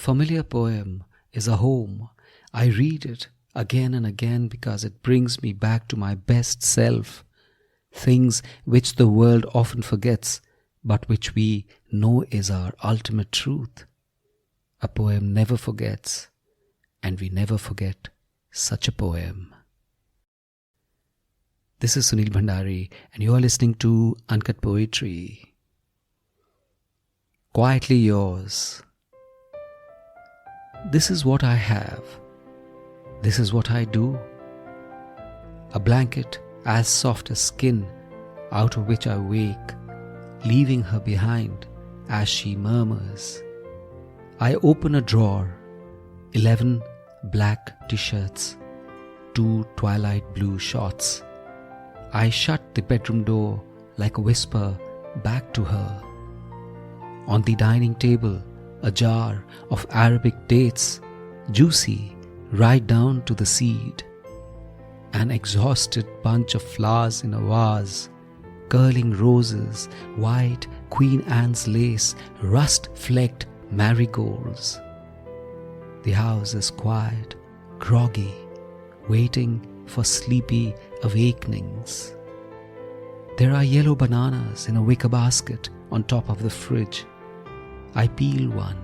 familiar poem is a home. I read it again and again because it brings me back to my best self, things which the world often forgets, but which we know is our ultimate truth. A poem never forgets, and we never forget such a poem. This is Sunil Bhandari, and you are listening to Uncut Poetry. Quietly yours. This is what I have. This is what I do. A blanket as soft as skin, out of which I wake, leaving her behind as she murmurs. I open a drawer, 11 black t-shirts, 2 twilight blue shorts. I shut the bedroom door like a whisper back to her. On the dining table, a jar of Arabic dates, juicy right down to the seed. An exhausted bunch of flowers in a vase, curling roses, white Queen Anne's lace, rust-flecked marigolds. The house is quiet, groggy, waiting for sleepy awakenings. There are yellow bananas in a wicker basket on top of the fridge. I peel one.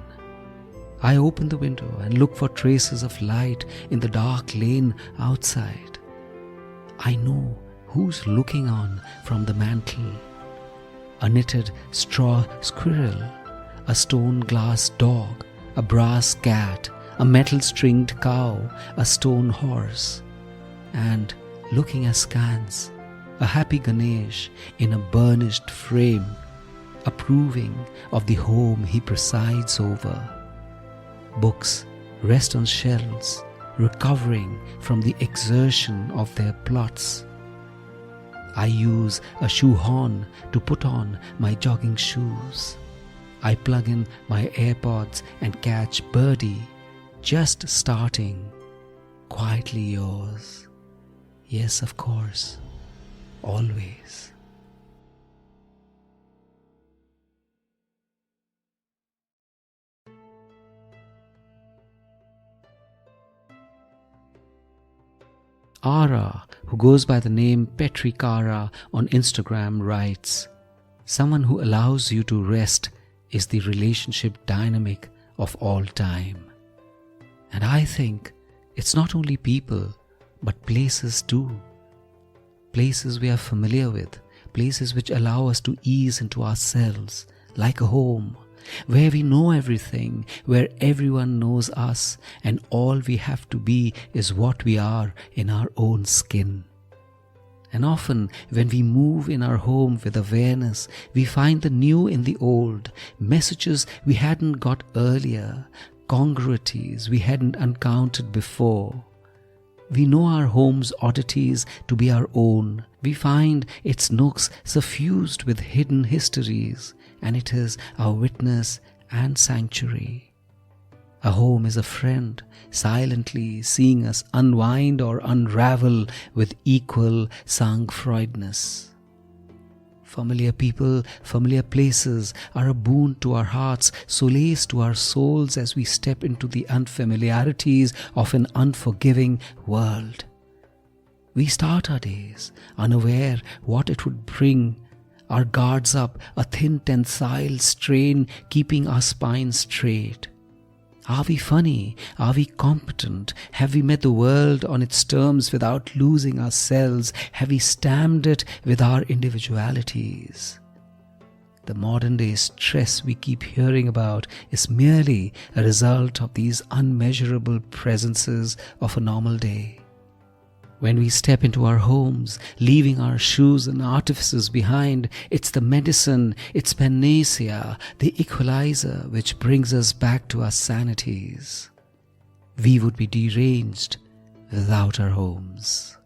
I open the window and look for traces of light in the dark lane outside. I know who's looking on from the mantel. A knitted straw squirrel, a stone glass dog, a brass cat, a metal stringed cow, a stone horse, and, looking askance, a happy Ganesh in a burnished frame, approving of the home he presides over. Books rest on shelves, recovering from the exertion of their plots. I use a shoehorn to put on my jogging shoes. I plug in my AirPods and catch Birdie, just starting. Quietly yours. Yes, of course. Always. Ara, who goes by the name Petrikara on Instagram, writes, "Someone who allows you to rest is the relationship dynamic of all time." And I think it's not only people, but places too. Places we are familiar with, places which allow us to ease into ourselves, like a home, where we know everything, where everyone knows us, and all we have to be is what we are in our own skin. And often, when we move in our home with awareness, we find the new in the old, messages we hadn't got earlier, congruities we hadn't encountered before. We know our home's oddities to be our own. We find its nooks suffused with hidden histories, and it is our witness and sanctuary. A home is a friend, silently seeing us unwind or unravel with equal sang-froidness. Familiar people, familiar places are a boon to our hearts, solace to our souls as we step into the unfamiliarities of an unforgiving world. We start our days unaware what it would bring, our guards up, a thin tensile strain keeping our spine straight. Are we funny? Are we competent? Have we met the world on its terms without losing ourselves? Have we stamped it with our individualities? The modern day stress we keep hearing about is merely a result of these unmeasurable presences of a normal day. When we step into our homes, leaving our shoes and artifices behind, it's the medicine, it's panacea, the equalizer which brings us back to our sanities. We would be deranged without our homes.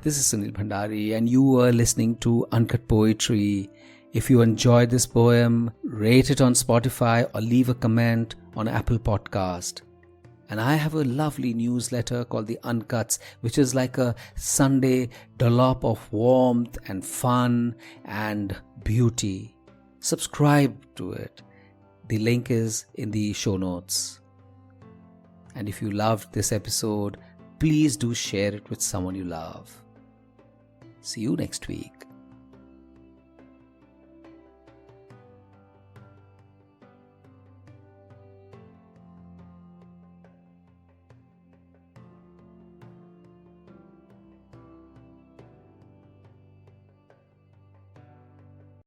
This is Sunil Bhandari, and you are listening to Uncut Poetry. If you enjoyed this poem, rate it on Spotify or leave a comment on Apple Podcast. And I have a lovely newsletter called The Uncuts, which is like a Sunday dollop of warmth and fun and beauty. Subscribe to it. The link is in the show notes. And if you loved this episode, please do share it with someone you love. See you next week.